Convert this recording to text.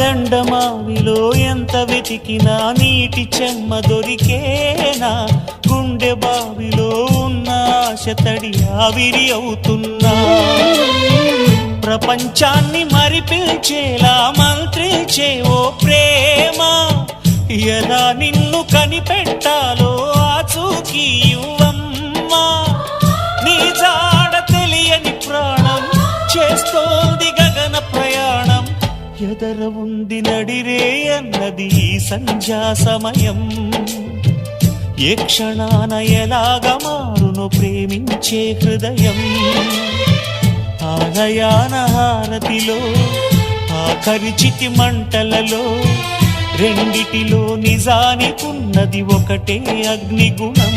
ఎండమావిలో ఎంత వెతికినా నీటి చెమ్మ దొరికేనా, గుండె బావిలో ఉన్న ఆశ తడి ఆవిరి అవుతున్నా, ప్రపంచాన్ని మరిపించేలా మంత్రించే ఓ ప్రేమ, ఎలా నిన్ను కనిపెట్టాలో ఆచూకీ ఇవ్వమ్మా, నీ జాడ తెలియని ప్రాణం చేస్తోంది గగన ప్రయాణం, ఎదర ఉంది నడిరే అన్నది ఈ సంధ్యా సమయం, ఏ క్షణాన ఎలాగ మారును ప్రేమించే హృదయం, ఆలయాన హారతిలో ఆఖరి చితి మంటలలో రెండిటిలో నిజానికున్నది ఒకటే అగ్నిగుణం.